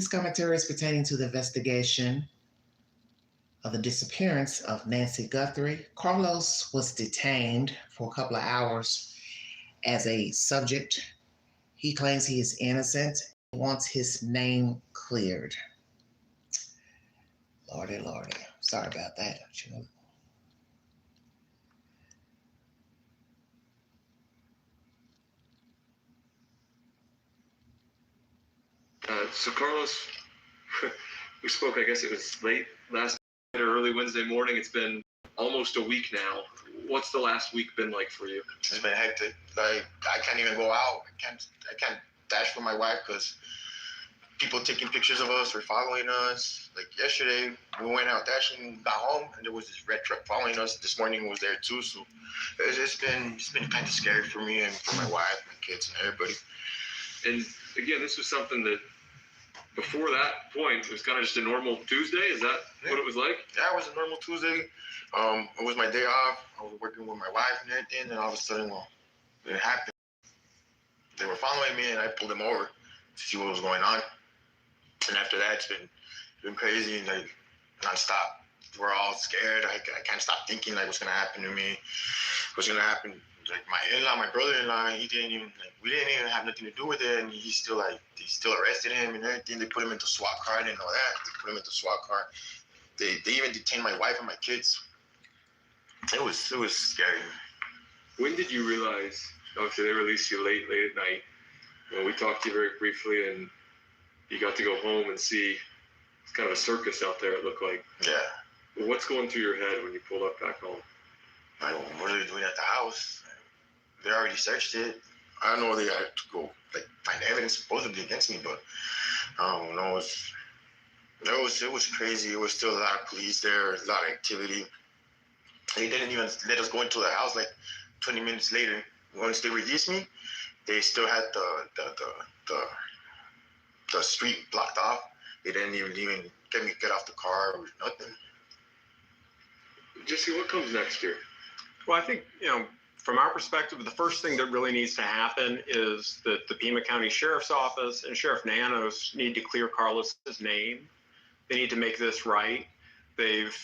This commentary is pertaining to the investigation of the disappearance of Nancy Guthrie. Carlos was detained for a couple of hours as a subject. He claims he is innocent. He wants his name cleared. Lordy, Lordy. Sorry about that. So Carlos, we spoke, I guess it was late last night or early Wednesday morning. It's been almost a week now. What's the last week been like for you? It's been hectic. Like, I can't even go out. I can't dash for my wife because people taking pictures of us or following us. Like yesterday, we went out dashing, got home, and there was this red truck following us. This morning was there too. So it's been kind of scary for me and for my wife, my kids, and everybody. And again, this was something that before that point, it was kind of just a normal Tuesday. Is that what it was like? Yeah, it was a normal Tuesday. It was my day off. I was working with my wife and everything, and all of a sudden, well, it happened. They were following me, and I pulled them over to see what was going on. And after that, it's been crazy, like nonstop. We're all scared. I can't stop thinking like what's gonna happen to me, what's gonna happen. Like my brother-in-law, we didn't even have nothing to do with it, and they still arrested him and everything. They put him into SWAT car. I didn't know that. They put him into SWAT car. They even detained my wife and my kids. It was scary. When did you realize? Obviously, they released you late at night. Well, we talked to you very briefly, and you got to go home and see. It's kind of a circus out there. It looked like. Yeah. Well, what's going through your head when you pulled up back home? Like, what are they doing at the house? They already searched it. I don't know whether they had to go find evidence supposedly against me, but I don't know. It was crazy. It was still a lot of police there, a lot of activity. They didn't even let us go into the house. Like 20 minutes later, once they released me, they still had the street blocked off. They didn't even get off the car or nothing. Jesse, what comes next year? Well, I think, from our perspective, the first thing that really needs to happen is that the Pima County Sheriff's Office and Sheriff Nanos need to clear Carlos's name. They need to make this right. They've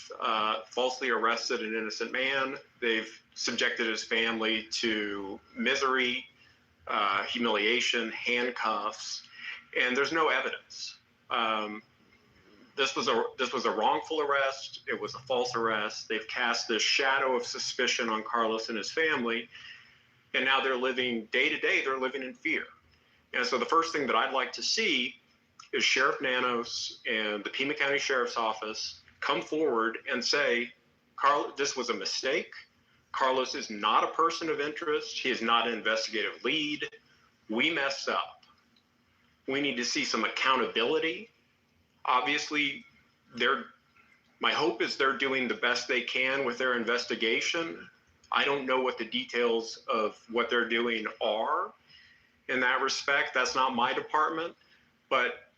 falsely arrested an innocent man. They've subjected his family to misery, humiliation, handcuffs, and there's no evidence. This was a wrongful arrest. It was a false arrest. They've cast this shadow of suspicion on Carlos and his family, and now they're living day to day. They're living in fear. And so the first thing that I'd like to see is Sheriff Nanos and the Pima County Sheriff's Office come forward and say, this was a mistake. Carlos is not a person of interest. He is not an investigative lead. We messed up. We need to see some accountability. Obviously, my hope is they're doing the best they can with their investigation. I don't know what the details of what they're doing are in that respect. That's not my department, but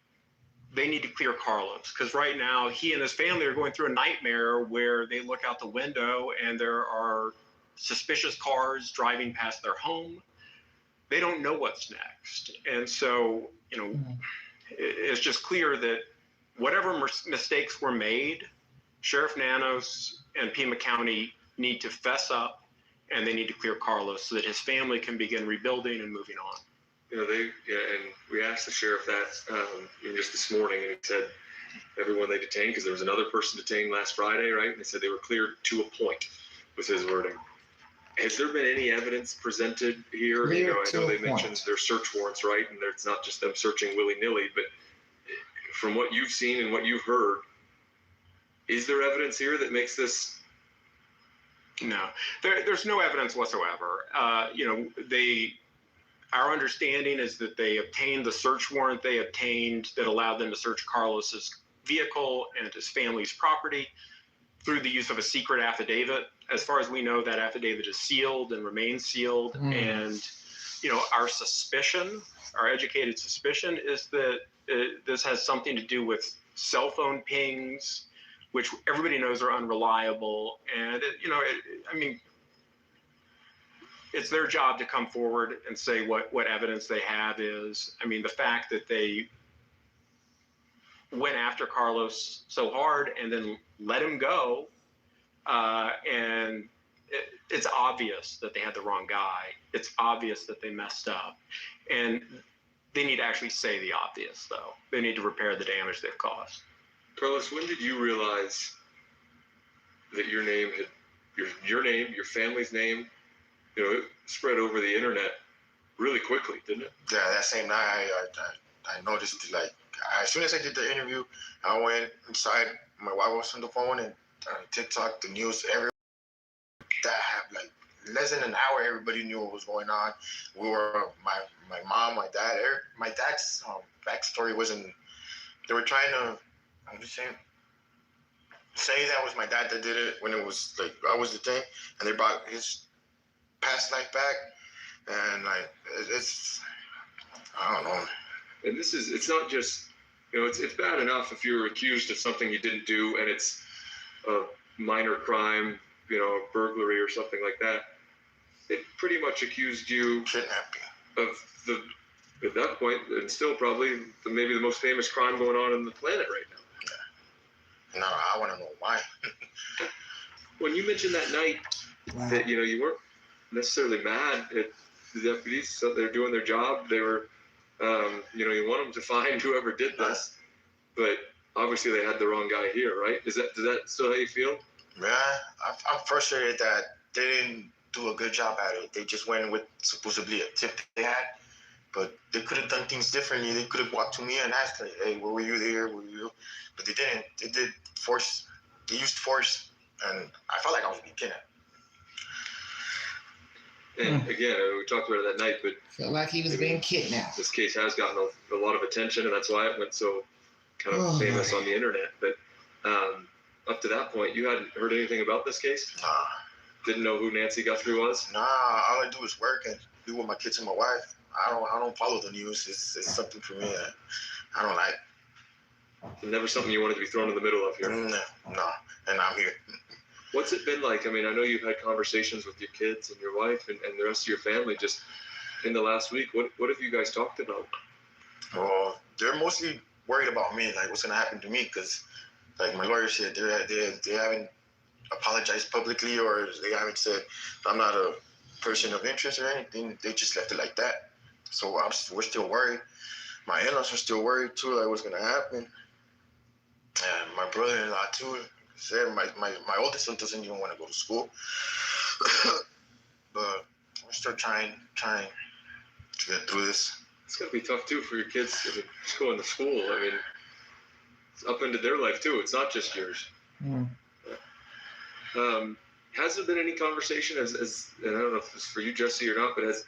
they need to clear Carlos, because right now he and his family are going through a nightmare where they look out the window and there are suspicious cars driving past their home. They don't know what's next. And so, it's just clear that whatever mistakes were made, Sheriff Nanos and Pima County need to fess up, and they need to clear Carlos so that his family can begin rebuilding and moving on. And we asked the sheriff that just this morning, and he said everyone they detained, because there was another person detained last Friday, right? And they said they were cleared to a point, was his wording. Has there been any evidence presented here? I know they mentioned their search warrants, right? And it's not just them searching willy-nilly, but from what you've seen and what you've heard, is there evidence here that makes this? No, there's no evidence whatsoever. Our understanding is that they obtained the search warrant they obtained that allowed them to search Carlos's vehicle and his family's property through the use of a secret affidavit. As far as we know, that affidavit is sealed and remains sealed. And, our suspicion, our educated suspicion, is that this has something to do with cell phone pings, which everybody knows are unreliable. And, it's their job to come forward and say what evidence they have is. The fact that they went after Carlos so hard and then let him go. And it's obvious that they had the wrong guy. It's obvious that they messed up. And they need to actually say the obvious, though. They need to repair the damage they've caused. Carlos, when did you realize that your name had your name, your family's name, it spread over the internet really quickly, didn't it? Yeah, that same night, I noticed, like, as soon as I did the interview, I went inside. My wife was on the phone, and TikTok, the news, everywhere. That happened, like, less than an hour, everybody knew what was going on. We were, my mom, my dad, my dad's backstory wasn't, they were trying to, I'm just saying, say that was my dad that did it when it was, like, I was the thing, and they brought his past life back, and, like, it's, I don't know. And it's not just, it's bad enough if you're accused of something you didn't do and it's a minor crime, a burglary or something like that. It pretty much accused you Kidnapping. of at that point, and still probably maybe the most famous crime going on the planet right now. Yeah. No, I want to know why. When you mentioned that night Wow. that, you weren't necessarily mad at the deputies, so they're doing their job. They were, you want them to find whoever did this, but obviously they had the wrong guy here, right? Does that still how you feel? Yeah, I'm frustrated that they didn't do a good job at it. They just went with supposedly a tip they had, but they could have done things differently. They could have walked to me and asked, like, hey, where were you there? Where were you? But they didn't. They did force. They used force, and I felt like I was being kidnapped. And again, we talked about it that night, but Felt like he was being kidnapped. this case has gotten a lot of attention, and that's why it went so kind of famous on the internet. But up to that point, you hadn't heard anything about this case? Nah. Didn't know who Nancy Guthrie was? Nah, all I do is work and be with my kids and my wife. I don't follow the news. It's something for me that I don't like. Never something you wanted to be thrown in the middle of here. No, and I'm here. What's it been like? I mean, I know you've had conversations with your kids and your wife and the rest of your family just in the last week. What have you guys talked about? Well, they're mostly worried about me, like what's gonna happen to me, because like my lawyer said, they haven't apologized publicly, or they haven't said I'm not a person of interest or anything. They just left it like that. So we're still worried. My in-laws are still worried too, like what's gonna happen. And my brother-in-law too said my oldest son doesn't even want to go to school. But we're still trying to get through this. It's gotta be tough too for your kids to just going to school. I mean, it's up into their life too. It's not just yours. Has there been any conversation as and I don't know if it's for you, Jesse, or not, but has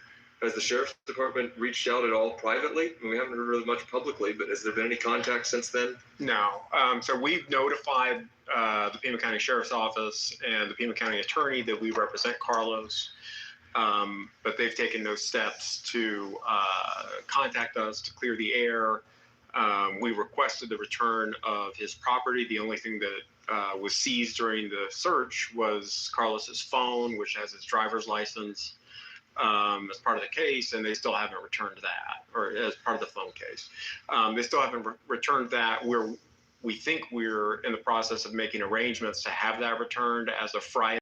the sheriff's department reached out at all privately? I mean, we haven't heard really much publicly, but has there been any contact since then? No. So we've notified the Pima County Sheriff's Office and the Pima County Attorney that we represent Carlos, but they've taken no steps to contact us to clear the air. We requested the return of his property. The only thing that was seized during the search was Carlos's phone, which has his driver's license as part of the case, and they still haven't returned that, or as part of the phone case. They still haven't returned that. We think we're in the process of making arrangements to have that returned as of Friday,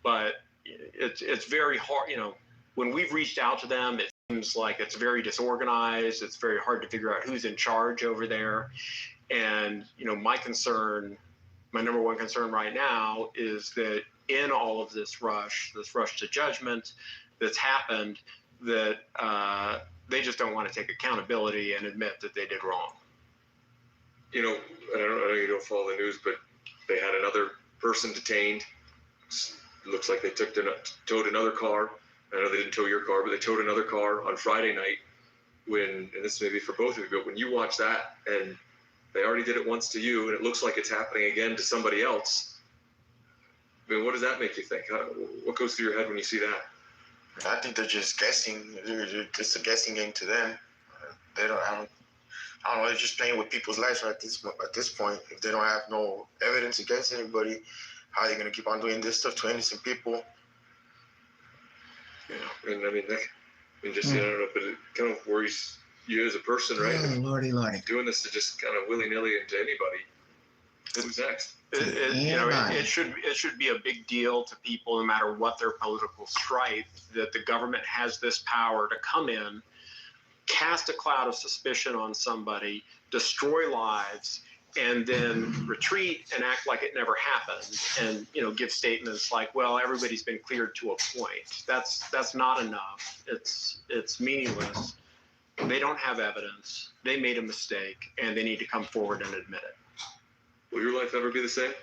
but it's very hard. When we've reached out to them, it seems like it's very disorganized. It's very hard to figure out who's in charge over there. And, my number one concern right now is that in all of this rush to judgment that's happened, that they just don't want to take accountability and admit that they did wrong. I know you don't follow the news, but they had another person detained. It looks like they towed another car. I know they didn't tow your car, but they towed another car on Friday night. And this may be for both of you, but when you watch that and they already did it once to you, and it looks like it's happening again to somebody else, I mean, what does that make you think? What goes through your head when you see that? I think they're just guessing. It's a guessing game to them. I don't know. They're just playing with people's lives at this point. If they don't have no evidence against anybody, how are they going to keep on doing this stuff to innocent people? And I mean, I don't know, but it kind of worries you as a person, right? Oh, Lordy, Lordy. Doing this to just kind of willy-nilly into anybody. Who's next? It should be a big deal to people, no matter what their political stripe, that the government has this power to come in, cast a cloud of suspicion on somebody, destroy lives, and then retreat and act like it never happened, and give statements like, "Well, everybody's been cleared to a point." That's not enough. It's meaningless. They don't have evidence. They made a mistake, and they need to come forward and admit it. Will your life ever be the same?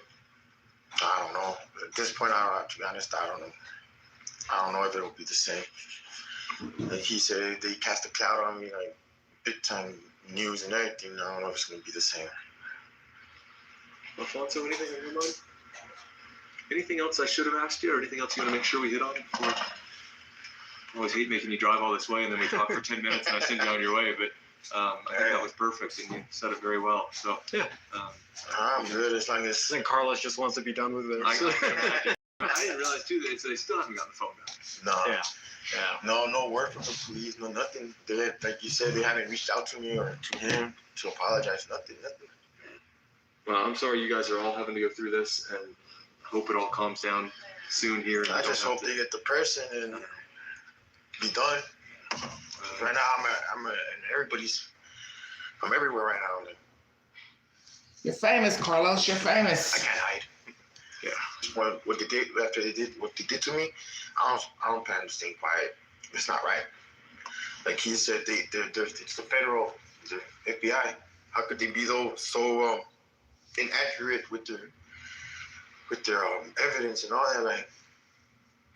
I don't know. At this point, to be honest, I don't know. I don't know if it'll be the same. Like he said, they cast a cloud on me, like big time news and everything. I don't know if it's gonna be the same. Alfonso, anything on your mind? Anything else I should have asked you, or anything else you want to make sure we hit on? I always hate making you drive all this way, and then we talk for 10 minutes, and I send you on your way. But I think that was perfect, and you said it very well. So yeah, I'm good as long as. I think Carlos just wants to be done with it. I didn't realize too that they still haven't gotten the phone back. No. Yeah. No word from the police. No nothing. Like you said, they haven't reached out to me or to him to apologize. Nothing. Well, I'm sorry you guys are all having to go through this, and hope it all calms down soon here. I just hope they get the person and be done. Right now, I'm everywhere right now. You're famous, Carlos. You're famous. I can't hide. Yeah. What they did after they did what they did to me, I don't plan to stay quiet. It's not right. Like he said, it's the federal, the FBI. How could they be so inaccurate with their evidence and all that? Like,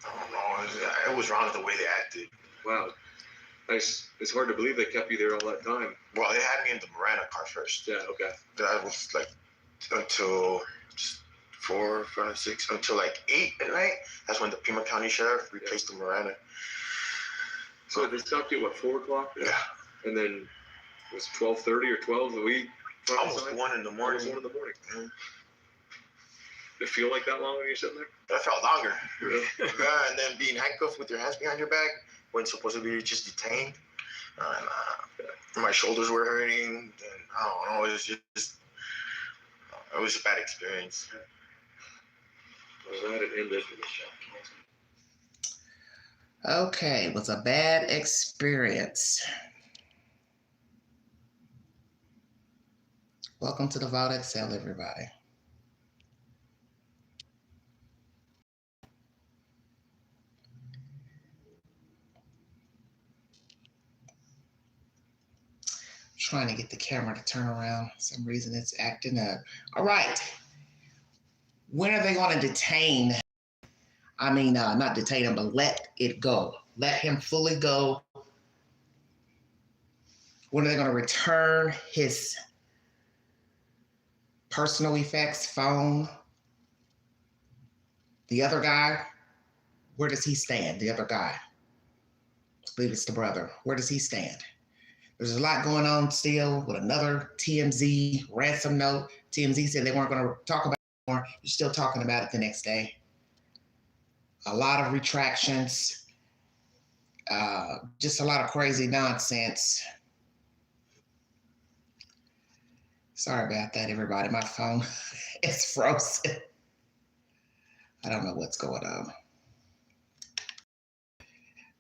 I don't know. It was wrong the way they acted. Wow. It's hard to believe they kept you there all that time. Well, they had me in the Miranda car first. Yeah, okay. That was like until 4, 5, 6, until like 8 at night. That's when the Pima County Sheriff replaced the Miranda. So they stopped you at 4 o'clock? Yeah. And then it was 12:30 or 12 the week? Almost 1 in the morning. Almost 1 in the morning. Mm-hmm. Did it feel like that long when you're sitting there? I felt longer. Really? Yeah, and then being handcuffed with your hands behind your back when supposed to be just detained. My shoulders were hurting, and I don't know, it was a bad experience. Well, glad it ended. Okay, it was a bad experience. Welcome to the Vault Excel, everybody. Trying to get the camera to turn around. For some reason it's acting up. All right. When are they going to detain? I mean, not detain him, but let it go. Let him fully go. When are they going to return his personal effects, phone? The other guy, where does he stand? The other guy, I believe it's the brother. Where does he stand? There's a lot going on still with another TMZ ransom note. TMZ said they weren't going to talk about it anymore. You're still talking about it the next day. A lot of retractions, just a lot of crazy nonsense. Sorry about that, everybody. My phone is frozen. I don't know what's going on.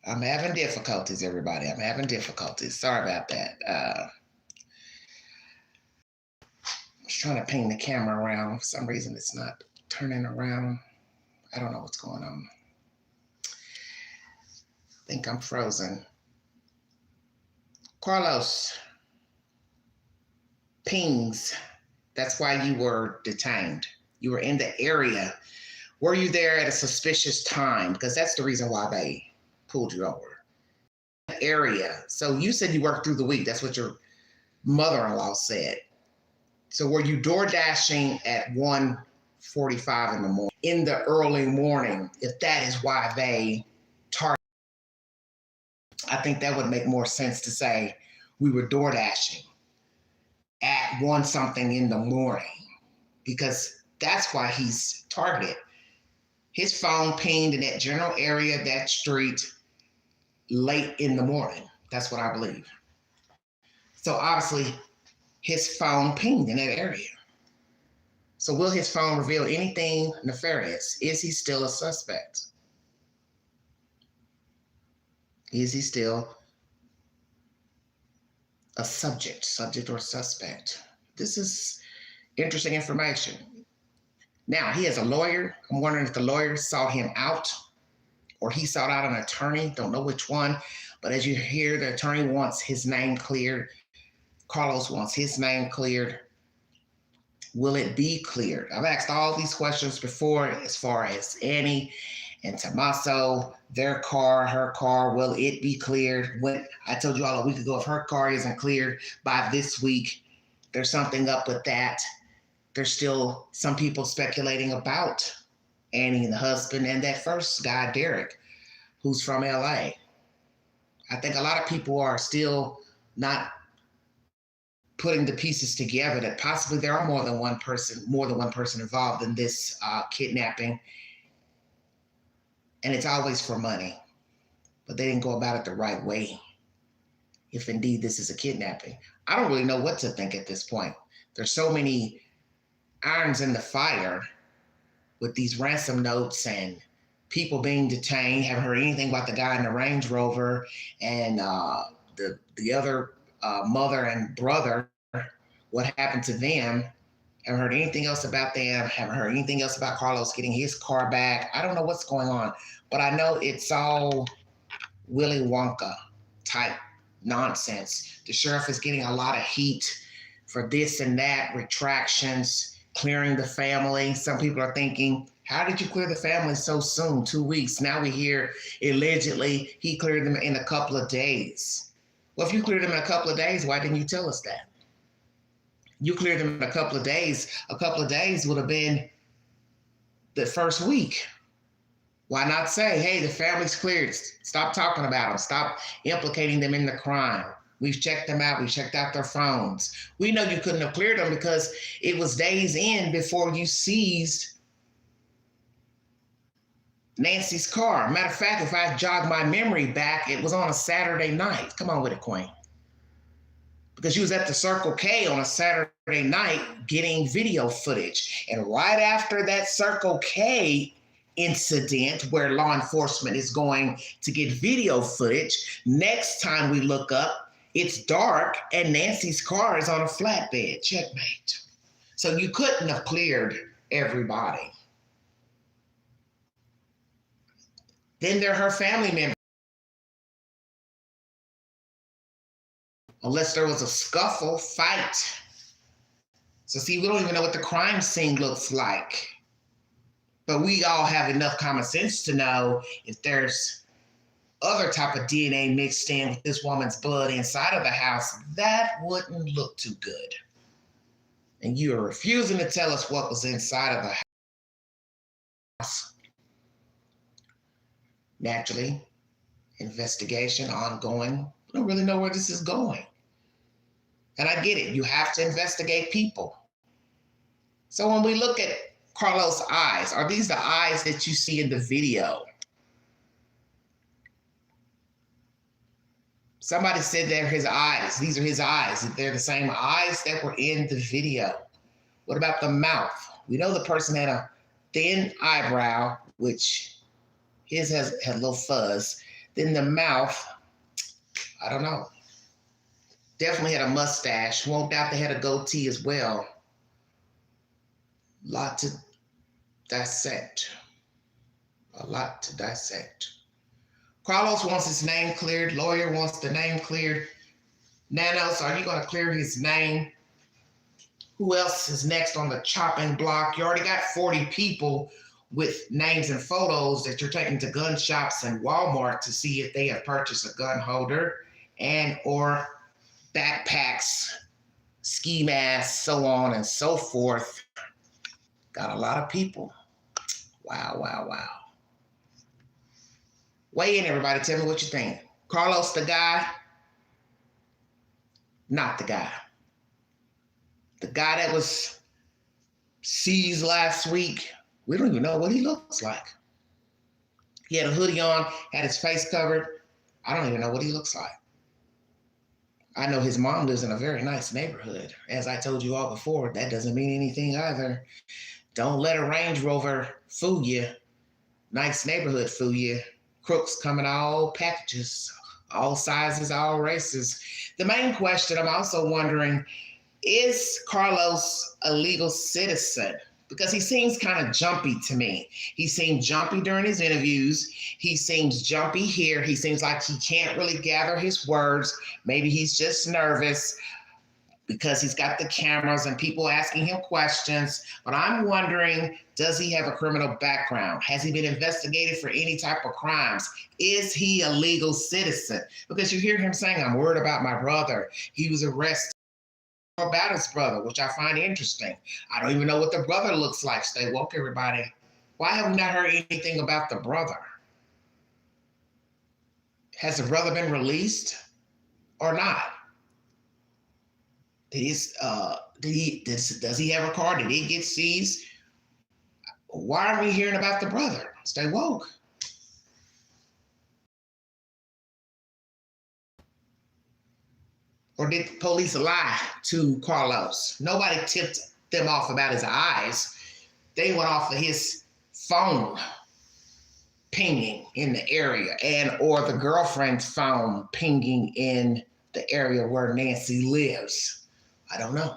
I'm having difficulties, everybody. I'm having difficulties. Sorry about that. I was trying to ping the camera around. For some reason, it's not turning around. I don't know what's going on. I think I'm frozen. Carlos, pings. That's why you were detained. You were in the area. Were you there at a suspicious time? Because that's the reason why they pulled you over. Area. So you said you worked through the week. That's what your mother-in-law said. So were you door dashing at 1:45 in the morning, in the early morning, if that is why they targeted? I think that would make more sense to say we were door dashing at 1 something in the morning, because that's why he's targeted. His phone pinged in that general area, that street, late in the morning. That's what I believe. So obviously his phone pinged in that area. So will his phone reveal anything nefarious? Is he still a suspect? Is he still a subject or suspect? This is interesting information. Now, he has a lawyer. I'm wondering if the lawyer sought him out or he sought out an attorney. Don't know which one. But as you hear, the attorney wants his name cleared. Carlos wants his name cleared. Will it be cleared? I've asked all these questions before as far as Annie and Tommaso, their car, her car, will it be cleared? When I told you all a week ago, if her car isn't cleared by this week, there's something up with that. There's still some people speculating about Annie and the husband and that first guy, Derek, who's from LA. I think a lot of people are still not putting the pieces together that possibly there are more than one person involved in this kidnapping. And it's always for money, but they didn't go about it the right way. If indeed this is a kidnapping, I don't really know what to think at this point. There's so many irons in the fire with these ransom notes and people being detained. Haven't heard anything about the guy in the Range Rover and the other mother and brother. What happened to them? Haven't heard anything else about them. Haven't heard anything else about Carlos getting his car back. I don't know what's going on, but I know it's all Willy Wonka type nonsense. The sheriff is getting a lot of heat for this and that, retractions, clearing the family. Some people are thinking, how did you clear the family so soon, 2 weeks? Now we hear allegedly he cleared them in a couple of days. Well, if you cleared them in a couple of days, why didn't you tell us that? You cleared them in a couple of days. A couple of days would have been the first week. Why not say, hey, the family's cleared. Stop talking about them. Stop implicating them in the crime. We've checked them out. We've checked out their phones. We know you couldn't have cleared them because it was days in before you seized Nancy's car. Matter of fact, if I jog my memory back, it was on a Saturday night. Come on with it, Queen. Because she was at the Circle K on a Saturday night getting video footage. And right after that Circle K incident where law enforcement is going to get video footage, next time we look up, it's dark and Nancy's car is on a flatbed. Checkmate. So you couldn't have cleared everybody. Then there are her family members. Unless there was a scuffle, fight. So see, we don't even know what the crime scene looks like. But we all have enough common sense to know if there's other type of DNA mixed in with this woman's blood inside of the house, that wouldn't look too good. And you are refusing to tell us what was inside of the house. Naturally, investigation ongoing. I don't really know where this is going. And I get it. You have to investigate people. So when we look at Carlos' eyes, are these the eyes that you see in the video? Somebody said they're his eyes. These are his eyes. They're the same eyes that were in the video. What about the mouth? We know the person had a thin eyebrow, which his had a little fuzz. Then the mouth, I don't know. Definitely had a mustache. Won't doubt they had a goatee as well. Lot to dissect. A lot to dissect. Carlos wants his name cleared. Lawyer wants the name cleared. Nanos, are you going to clear his name? Who else is next on the chopping block? You already got 40 people with names and photos that you're taking to gun shops and Walmart to see if they have purchased a gun holder and or backpacks, ski masks, so on and so forth. Got a lot of people. Wow, wow, wow. Weigh in, everybody. Tell me what you think. Carlos the guy? Not the guy. The guy that was seized last week, we don't even know what he looks like. He had a hoodie on, had his face covered. I don't even know what he looks like. I know his mom lives in a very nice neighborhood. As I told you all before, that doesn't mean anything either. Don't let a Range Rover fool you. Nice neighborhood fool you. Crooks come in all packages, all sizes, all races. The main question I'm also wondering, is Carlos a legal citizen? Because he seems kind of jumpy to me. He seemed jumpy during his interviews. He seems jumpy here. He seems like he can't really gather his words. Maybe he's just nervous because he's got the cameras and people asking him questions. But I'm wondering, does he have a criminal background? Has he been investigated for any type of crimes? Is he a legal citizen? Because you hear him saying, I'm worried about my brother. He was arrested. About his brother, which I find interesting. I don't even know what the brother looks like. Stay woke, everybody. Why have we not heard anything about the brother? Has the brother been released or not? Does he have a car? Did he get seized? Why are we hearing about the brother? Stay woke. Or did the police lie to Carlos? Nobody tipped them off about his eyes. They went off of his phone pinging in the area, and or the girlfriend's phone pinging in the area where Nancy lives. I don't know.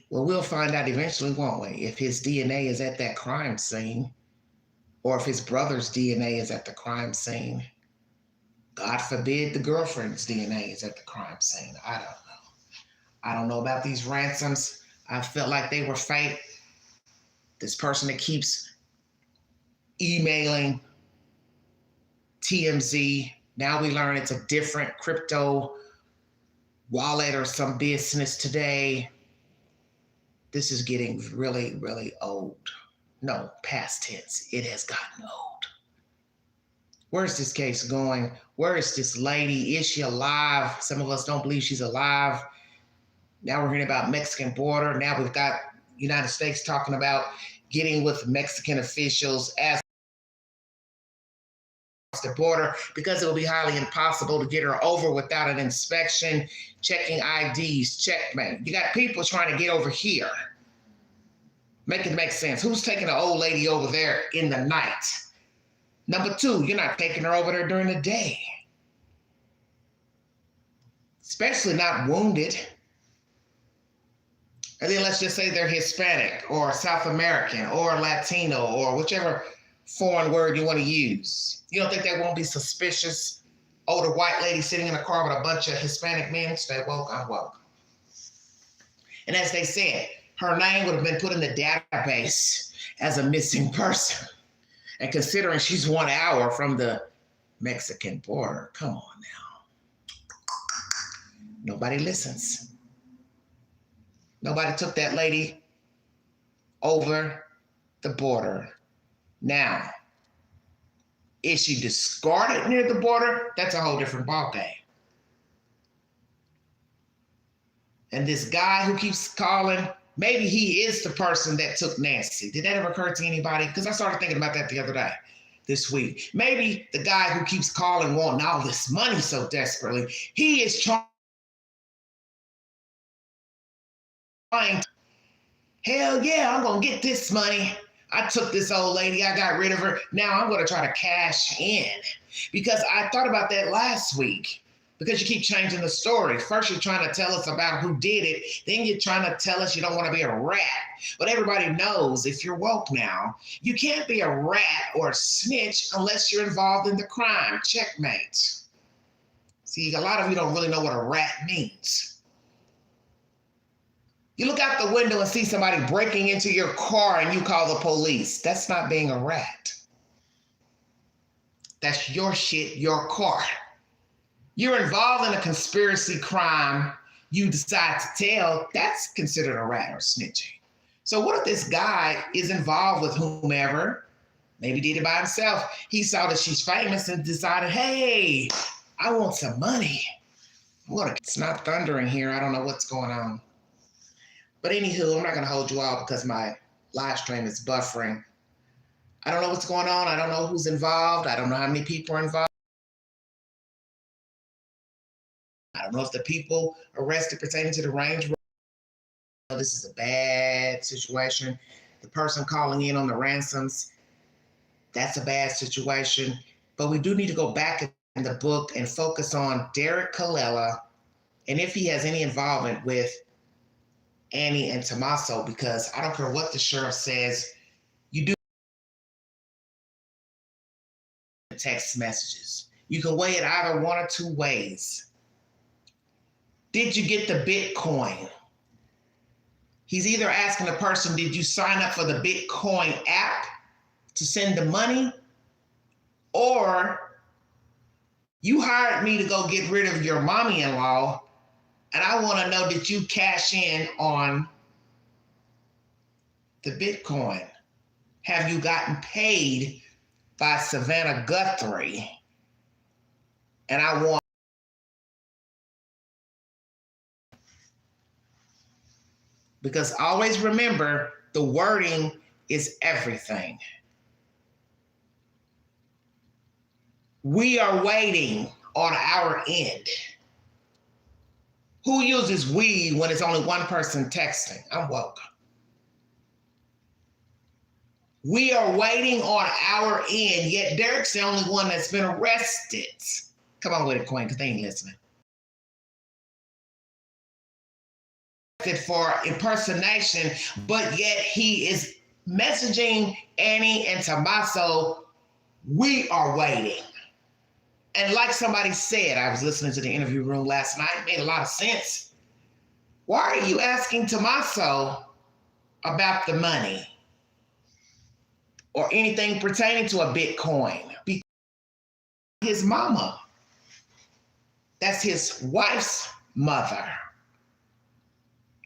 Well, we'll find out eventually, won't we? If his DNA is at that crime scene, or if his brother's DNA is at the crime scene. God forbid the girlfriend's DNA is at the crime scene. I don't know. I don't know about these ransoms. I felt like they were fake. This person that keeps emailing TMZ, now we learn it's a different crypto wallet or some business today. This is getting really, really old. No, past tense. It has gotten old. Where's this case going? Where is this lady? Is she alive? Some of us don't believe she's alive. Now we're hearing about Mexican border. Now we've got United States talking about getting with Mexican officials as the border because it will be highly impossible to get her over without an inspection, checking IDs, checkmate. You got people trying to get over here. Make it make sense. Who's taking an old lady over there in the night? Number two, you're not taking her over there during the day. Especially not wounded. And then let's just say they're Hispanic or South American or Latino or whichever foreign word you want to use. You don't think that won't be suspicious? Older white lady sitting in a car with a bunch of Hispanic men? Stay woke, I'm woke. And as they said, her name would have been put in the database as a missing person. And considering she's 1 hour from the Mexican border, come on now. Nobody listens. Nobody took that lady over the border. Now, is she discarded near the border? That's a whole different ballgame. And this guy who keeps calling, maybe he is the person that took Nancy. Did that ever occur to anybody? Because I started thinking about that the other day, this week. Maybe the guy who keeps calling wanting all this money so desperately, he is trying, hell yeah, I'm going to get this money. I took this old lady, I got rid of her. Now I'm going to try to cash in. Because I thought about that last week. Because you keep changing the story. First, you're trying to tell us about who did it. Then you're trying to tell us you don't want to be a rat. But everybody knows if you're woke now, you can't be a rat or a snitch unless you're involved in the crime. Checkmate. See, a lot of you don't really know what a rat means. You look out the window and see somebody breaking into your car and you call the police. That's not being a rat. That's your shit, your car. You're involved in a conspiracy crime, you decide to tell, that's considered a rat or snitching. So what if this guy is involved with whomever, maybe did it by himself. He saw that she's famous and decided, hey, I want some money. It's not thundering here. I don't know what's going on. But anywho, I'm not gonna hold you all because my live stream is buffering. I don't know what's going on. I don't know who's involved. I don't know how many people are involved. don't know if the people arrested pertaining to the Range Rover. This is a bad situation. The person calling in on the ransoms, that's a bad situation. But we do need to go back in the book and focus on Derek Colella and if he has any involvement with Annie and Tommaso, because I don't care what the sheriff says, you do text messages. You can weigh it either one or two ways. Did you get the Bitcoin? He's either asking the person, did you sign up for the Bitcoin app to send the money? Or you hired me to go get rid of your mommy-in-law, and I want to know, did you cash in on the Bitcoin? Have you gotten paid by Savannah Guthrie? And I want, because always remember, the wording is everything. We are waiting on our end. Who uses we when it's only one person texting? I'm woke. We are waiting on our end, yet Derek's the only one that's been arrested. Come on with it, Queen, because they ain't listening. For impersonation, but yet he is messaging Annie and Tommaso, we are waiting. And like somebody said, I was listening to the interview room last night, it made a lot of sense. Why are you asking Tommaso about the money or anything pertaining to a Bitcoin? Because his mama, that's his wife's mother.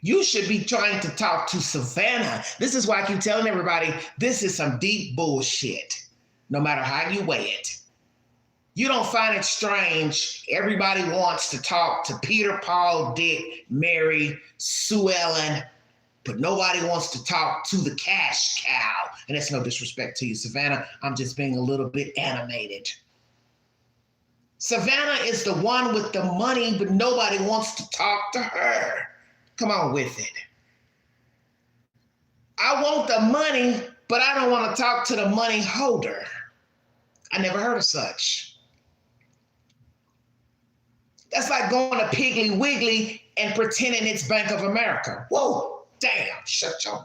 You should be trying to talk to Savannah. This is why I keep telling everybody, this is some deep bullshit, no matter how you weigh it. You don't find it strange. Everybody wants to talk to Peter, Paul, Dick, Mary, Sue Ellen, but nobody wants to talk to the cash cow. And that's no disrespect to you, Savannah. I'm just being a little bit animated. Savannah is the one with the money, but nobody wants to talk to her. Come on with it. I want the money, but I don't want to talk to the money holder. I never heard of such. That's like going to Piggly Wiggly and pretending it's Bank of America. Whoa, damn, shut your mouth.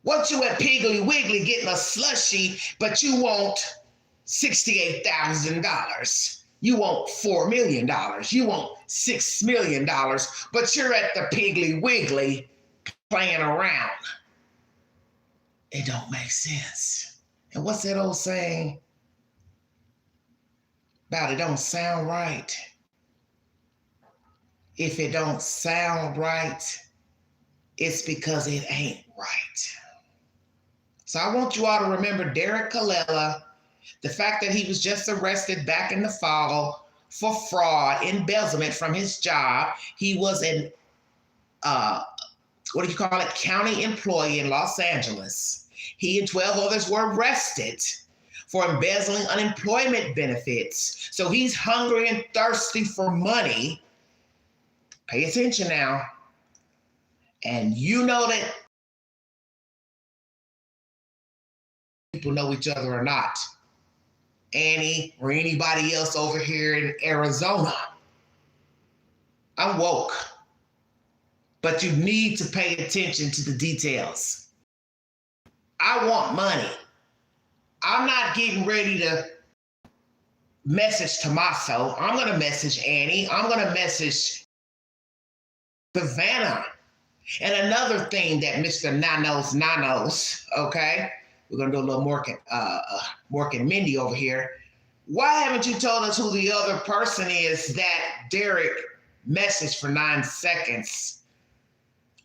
What you at Piggly Wiggly getting a slushie, but you want $68,000. You want $4 million. You want $6 million, but you're at the Piggly Wiggly playing around. It don't make sense. And what's that old saying about it don't sound right? If it don't sound right, it's because it ain't right. So I want you all to remember Derek Colella, the fact that he was just arrested back in the fall for fraud, embezzlement from his job. He was an, county employee in Los Angeles. He and 12 others were arrested for embezzling unemployment benefits. So he's hungry and thirsty for money. Pay attention now. And you know that people know each other or not. Annie or anybody else over here in Arizona. I'm woke. But you need to pay attention to the details. I want money. I'm not getting ready to message Tommaso. I'm going to message Annie. I'm going to message Savannah. And another thing that Mr. Nanos, okay? We're going to do a little Mork and Mindy over here. Why haven't you told us who the other person is that Derek messaged for 9 seconds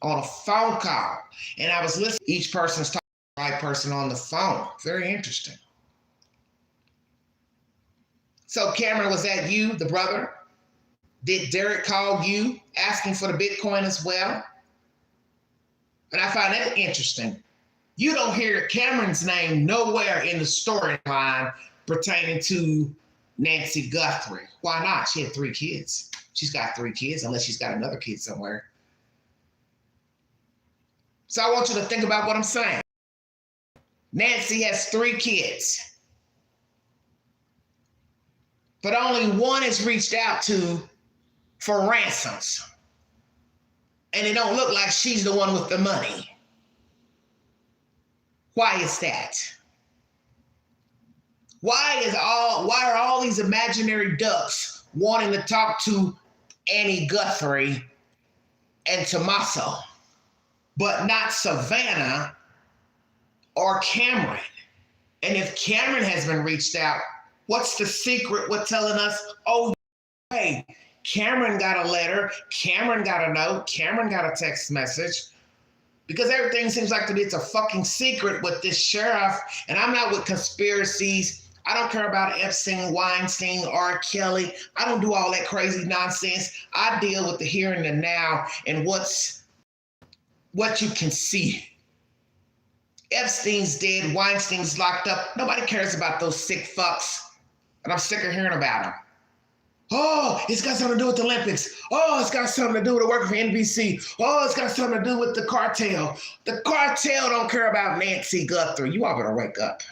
on a phone call? And I was listening. Each person's talking to the right person on the phone. Very interesting. So Cameron, was that you, the brother? Did Derek call you asking for the Bitcoin as well? And I find that interesting. You don't hear Cameron's name nowhere in the storyline pertaining to, Nancy Guthrie. Why not? She had 3 kids. She's got 3 kids, unless she's got another kid somewhere. So I want you to think about what I'm saying. Nancy has 3 kids, but only one is reached out to for ransoms. And it don't look like she's the one with the money. Why is that? Why are all these imaginary ducks wanting to talk to Annie Guthrie and Tommaso, but not Savannah or Cameron? And if Cameron has been reached out, what's the secret with telling us, oh, hey, Cameron got a letter, Cameron got a note, Cameron got a text message? Because everything seems like it's a fucking secret with this sheriff. And I'm not with conspiracies. I don't care about Epstein, Weinstein, R. Kelly. I don't do all that crazy nonsense. I deal with the here and the now and what you can see. Epstein's dead, Weinstein's locked up. Nobody cares about those sick fucks. And I'm sick of hearing about them. Oh, it's got something to do with the Olympics. Oh, it's got something to do with the work for NBC. Oh, it's got something to do with the cartel. The cartel don't care about Nancy Guthrie. You all better wake up.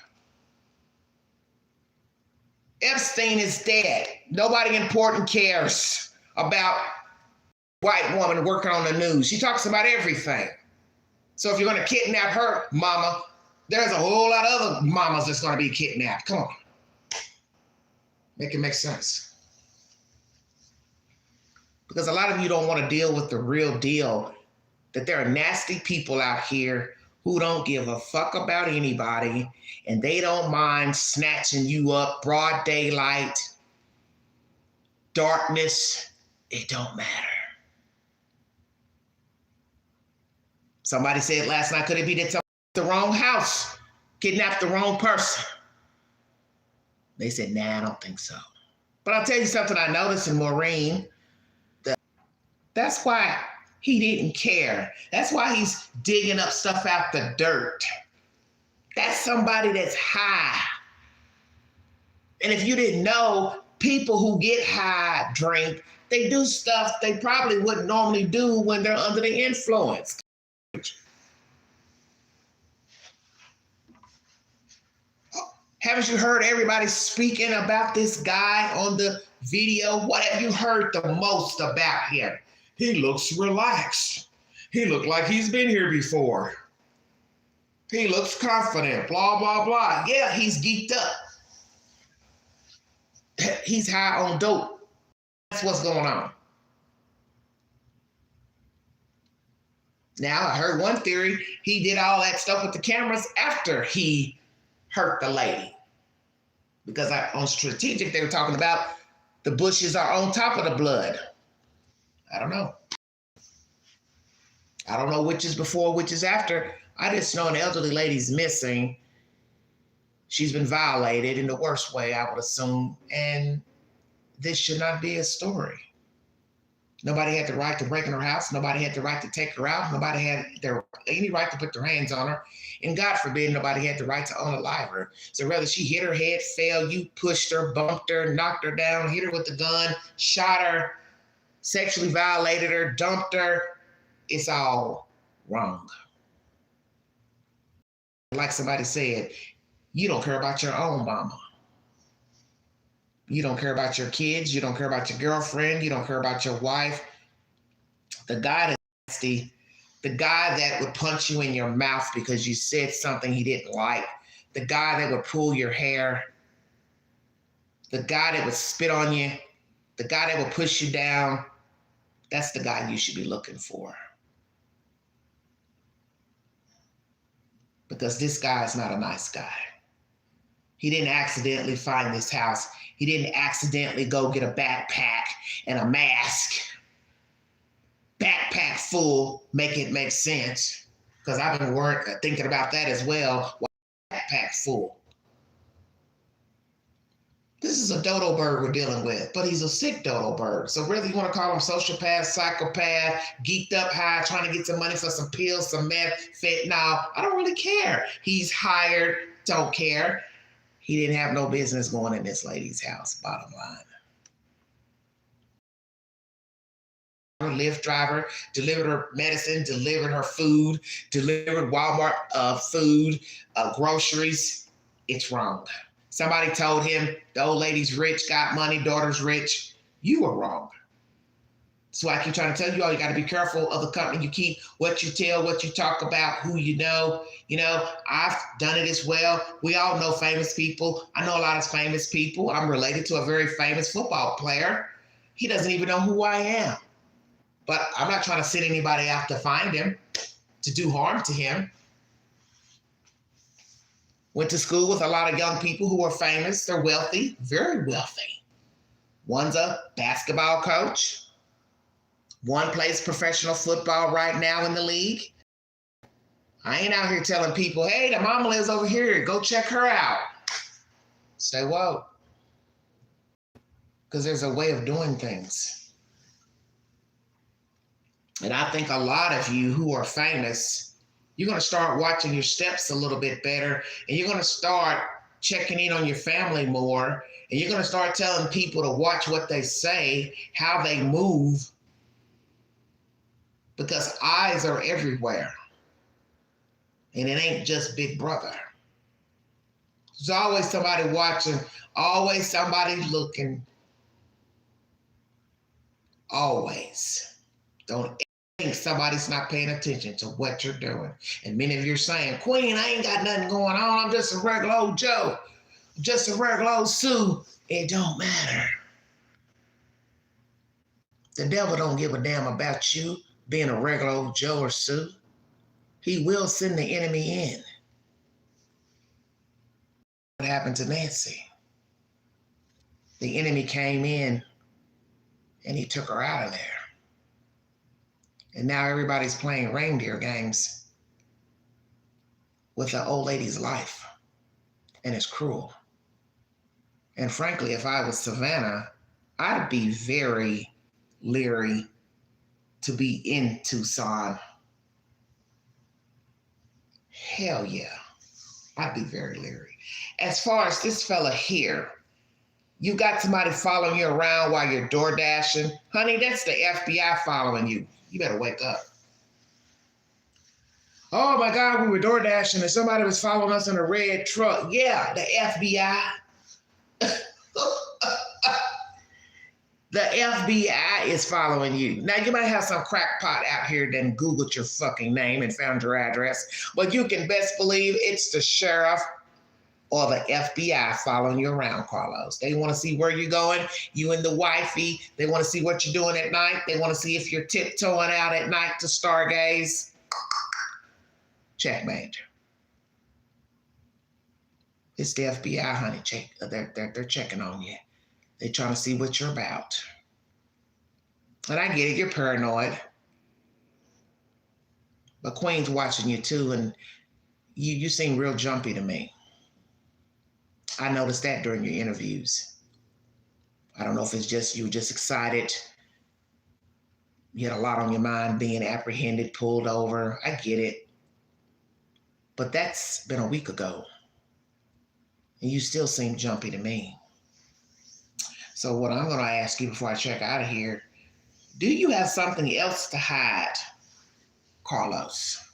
Epstein is dead. Nobody important cares about white woman working on the news. She talks about everything. So if you're going to kidnap her, mama, there's a whole lot of other mamas that's going to be kidnapped. Come on. Make it make sense. Because a lot of you don't want to deal with the real deal, that there are nasty people out here who don't give a fuck about anybody, and they don't mind snatching you up, broad daylight, darkness, it don't matter. Somebody said last night, could it be that someone at the wrong house, kidnapped the wrong person? They said, nah, I don't think so. But I'll tell you something I noticed in Maureen. That's why he didn't care. That's why he's digging up stuff out the dirt. That's somebody that's high. And if you didn't know, people who get high drink, they do stuff they probably wouldn't normally do when they're under the influence. Haven't you heard everybody speaking about this guy on the video? What have you heard the most about him? He looks relaxed. He looked like he's been here before. He looks confident, blah, blah, blah. Yeah, he's geeked up. He's high on dope. That's what's going on. Now, I heard one theory, he did all that stuff with the cameras after he hurt the lady. Because on Strategic, they were talking about the bushes are on top of the blood. I don't know. I don't know which is before, which is after. I just know an elderly lady's missing. She's been violated in the worst way, I would assume. And this should not be a story. Nobody had the right to break in her house. Nobody had the right to take her out. Nobody had any right to put their hands on her. And God forbid, nobody had the right to unalive her. So whether she hit her head, fell, you pushed her, bumped her, knocked her down, hit her with the gun, shot her, sexually violated her, dumped her, it's all wrong. Like somebody said, you don't care about your own mama. You don't care about your kids. You don't care about your girlfriend. You don't care about your wife. The guy that's nasty, the guy that would punch you in your mouth because you said something he didn't like, the guy that would pull your hair, the guy that would spit on you, the guy that would push you down, that's the guy you should be looking for. Because this guy is not a nice guy. He didn't accidentally find this house. He didn't accidentally go get a backpack and a mask. Backpack full, make it make sense. Because I've been thinking about that as well. Why backpack full? This is a dodo bird we're dealing with, but he's a sick dodo bird. So whether you want to call him sociopath, psychopath, geeked up high, trying to get some money for some pills, some meth, fentanyl, I don't really care. He's hired, don't care. He didn't have no business going in this lady's house, bottom line. Lyft driver, delivered her medicine, delivered her food, delivered Walmart food, groceries. It's wrong. Somebody told him the old lady's rich, got money, daughter's rich. You were wrong. So I keep trying to tell you all, you got to be careful of the company you keep, what you tell, what you talk about, who you know. You know, I've done it as well. We all know famous people. I know a lot of famous people. I'm related to a very famous football player. He doesn't even know who I am. But I'm not trying to sit anybody out to find him, to do harm to him. Went to school with a lot of young people who are famous. They're wealthy, very wealthy. One's a basketball coach. One plays professional football right now in the league. I ain't out here telling people, hey, the mama lives over here. Go check her out. Stay woke. Because there's a way of doing things. And I think a lot of you who are famous, you're going to start watching your steps a little bit better, and you're going to start checking in on your family more, and you're going to start telling people to watch what they say, how they move, because eyes are everywhere. And it ain't just Big Brother. There's always somebody watching, always somebody looking. Always. Don't think somebody's not paying attention to what you're doing. And many of you are saying, Queen, I ain't got nothing going on. I'm just a regular old Joe. I'm just a regular old Sue. It don't matter. The devil don't give a damn about you being a regular old Joe or Sue. He will send the enemy in. What happened to Nancy? The enemy came in and he took her out of there. And now everybody's playing reindeer games with the old lady's life. And it's cruel. And frankly, if I was Savannah, I'd be very leery to be in Tucson. Hell yeah. I'd be very leery. As far as this fella here, you got somebody following you around while you're door dashing. Honey, that's the FBI following you. You better wake up. Oh my God, we were door dashing and somebody was following us in a red truck. Yeah, the FBI. The FBI is following you. Now, you might have some crackpot out here that Googled your fucking name and found your address, but you can best believe it's the sheriff or the FBI following you around, Carlos. They want to see where you're going, you and the wifey. They want to see what you're doing at night. They want to see if you're tiptoeing out at night to stargaze. Checkmate. It's the FBI, honey. They're checking on you. They're trying to see what you're about. And I get it, you're paranoid. But Queen's watching you too, and you seem real jumpy to me. I noticed that during your interviews. I don't know if it's just you were just excited. You had a lot on your mind, being apprehended, pulled over. I get it. But that's been a week ago. And you still seem jumpy to me. So what I'm going to ask you before I check out of here, do you have something else to hide, Carlos?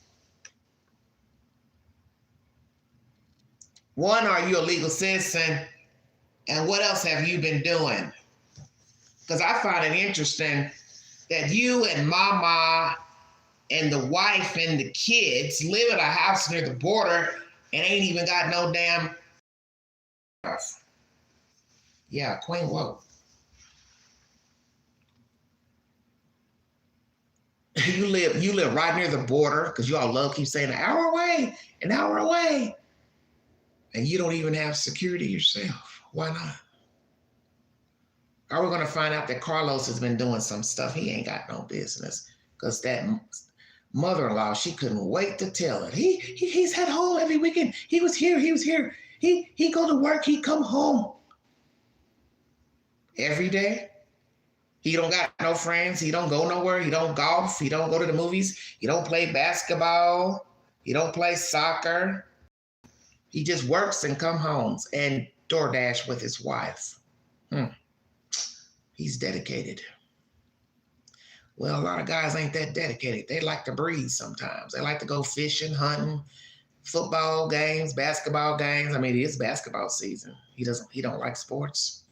One, are you a legal citizen? And what else have you been doing? Because I find it interesting that you and Mama and the wife and the kids live in a house near the border and ain't even got no damn house. Yeah, Queen, whoa. You live right near the border, because you all love keep saying an hour away. And you don't even have security yourself. Why not? Are we going to find out that Carlos has been doing some stuff he ain't got no business? Because that mother-in-law, she couldn't wait to tell it. He's at home every weekend. He was here. He go to work. He come home every day. He don't got no friends. He don't go nowhere. He don't golf. He don't go to the movies. He don't play basketball. He don't play soccer. He just works and come home and DoorDash with his wife. He's dedicated. Well, a lot of guys ain't that dedicated. They like to breathe sometimes. They like to go fishing, hunting, football games, basketball games. I mean, it is basketball season. He don't like sports.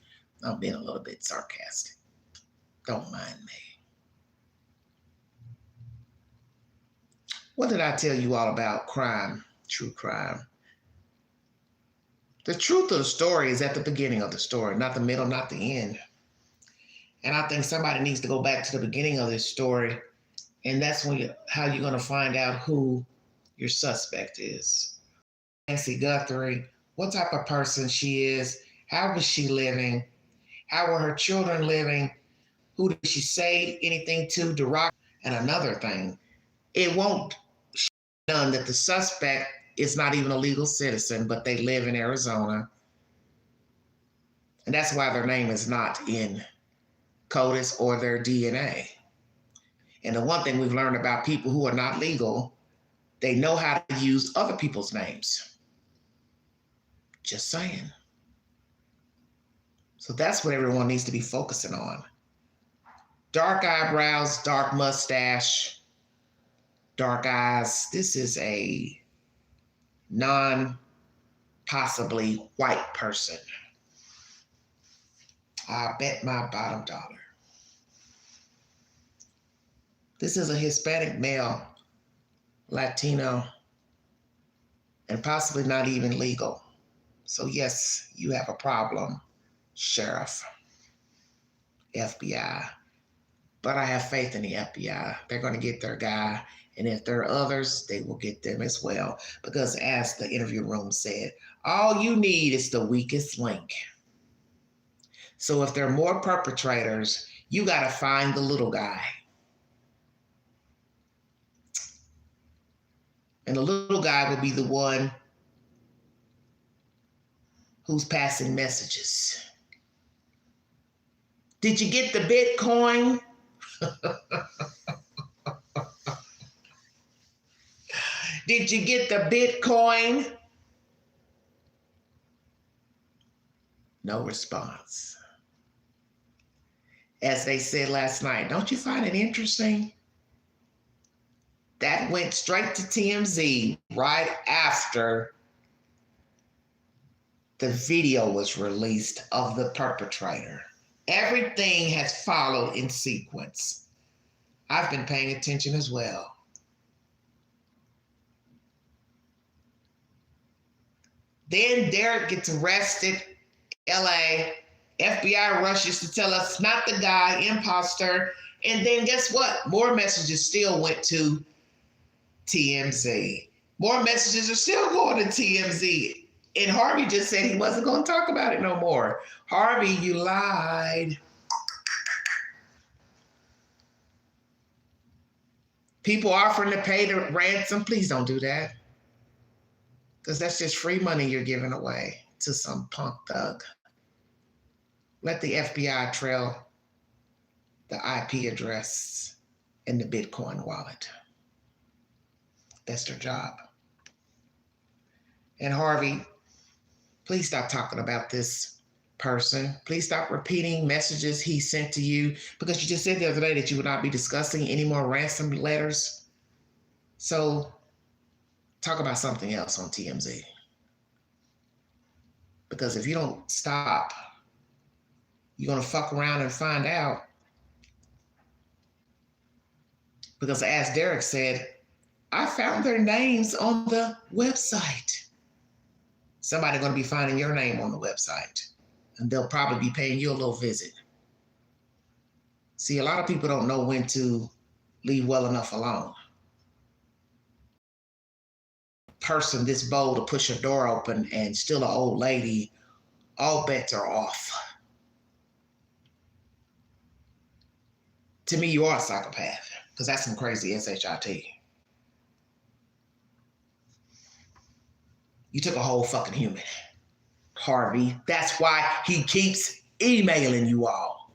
I'm being a little bit sarcastic. Don't mind me. What did I tell you all about crime, true crime? The truth of the story is at the beginning of the story, not the middle, not the end. And I think somebody needs to go back to the beginning of this story, and that's how you're going to find out who your suspect is. Nancy Guthrie, what type of person she is, how was she living, how were her children living, who did she say anything to, derogatory? And another thing, it won't be done that the suspect is not even a legal citizen, but they live in Arizona. And that's why their name is not in CODIS or their DNA. And the one thing we've learned about people who are not legal, they know how to use other people's names. Just saying. So that's what everyone needs to be focusing on. Dark eyebrows, dark mustache, dark eyes. This is a non-possibly white person. I bet my bottom dollar. This is a Hispanic male, Latino, and possibly not even legal. So yes, you have a problem, Sheriff, FBI. But I have faith in the FBI. They're going to get their guy. And if there are others, they will get them as well. Because as the interview room said, all you need is the weakest link. So if there are more perpetrators, you got to find the little guy. And the little guy will be the one who's passing messages. Did you get the Bitcoin? Did you get the Bitcoin? No response. As they said last night, don't you find it interesting? That went straight to TMZ right after the video was released of the perpetrator. Everything has followed in sequence. I've been paying attention as well. Then Derek gets arrested, LA. FBI rushes to tell us not the guy, imposter. And then guess what? More messages still went to TMZ. More messages are still going to TMZ. And Harvey just said he wasn't going to talk about it no more. Harvey, you lied. People offering to pay the ransom, please don't do that. Because that's just free money you're giving away to some punk thug. Let the FBI trail the IP address and the Bitcoin wallet. That's their job. And Harvey, please stop talking about this person. Please stop repeating messages he sent to you, because you just said the other day that you would not be discussing any more ransom letters. So talk about something else on TMZ. Because if you don't stop, you're going to fuck around and find out. Because as Derek said, I found their names on the website. Somebody's going to be finding your name on the website, and they'll probably be paying you a little visit. See, a lot of people don't know when to leave well enough alone. Person this bold to push a door open and steal an old lady, all bets are off. To me, you are a psychopath, because that's some crazy SHIT. You took a whole fucking human, Harvey. That's why he keeps emailing you all.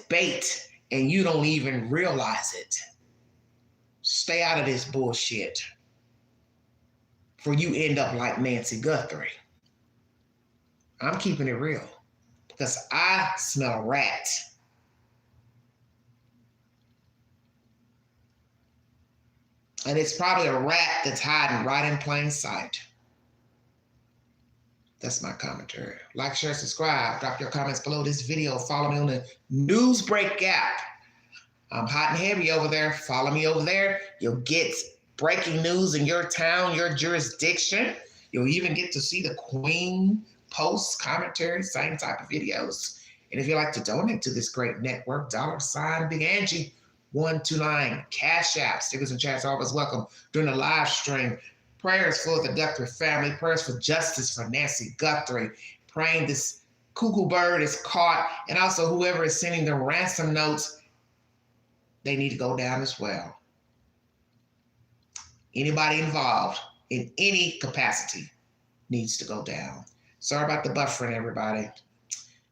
Bait, and you don't even realize it. Stay out of this bullshit. for you end up like Nancy Guthrie. I'm keeping it real because I smell a rat. And it's probably a rat that's hiding right in plain sight. That's my commentary. Like, share, subscribe. Drop your comments below this video. Follow me on the Newsbreak app. I'm hot and heavy over there. Follow me over there. You'll get breaking news in your town, your jurisdiction. You'll even get to see the Queen post commentary, same type of videos. And if you'd like to donate to this great network, $ Big Angie 129, Cash App, stickers and chats are always welcome during the live stream. Prayers for the Guthrie family, prayers for justice for Nancy Guthrie, praying this cuckoo bird is caught, and also whoever is sending the ransom notes, they need to go down as well. Anybody involved in any capacity needs to go down. Sorry about the buffering, everybody.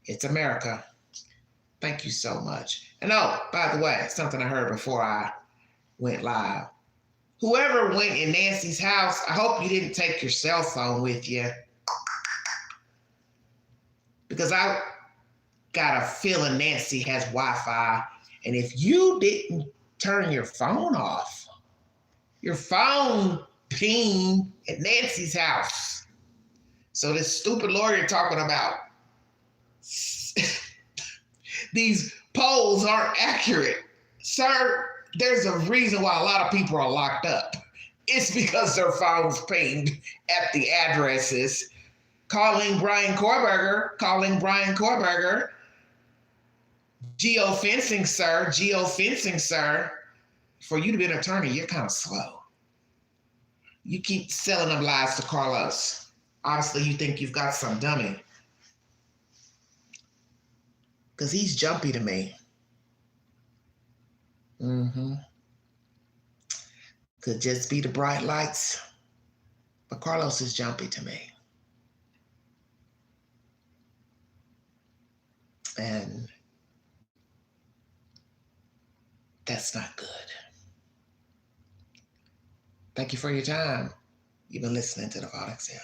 It's America. Thank you so much. And oh, by the way, something I heard before I went live. Whoever went in Nancy's house, I hope you didn't take your cell phone with you. Because I got a feeling Nancy has Wi-Fi. And if you didn't turn your phone off, your phone pinged at Nancy's house. So this stupid lawyer talking about these polls aren't accurate. Sir, there's a reason why a lot of people are locked up. It's because their phones pinged at the addresses. Calling Brian Korberger. Geofencing, sir. For you to be an attorney, you're kind of slow. You keep selling them lies to Carlos. Obviously, you think you've got some dummy. Because he's jumpy to me. Could just be the bright lights. But Carlos is jumpy to me. And that's not good. Thank you for your time. You've been listening to the Vox Hill.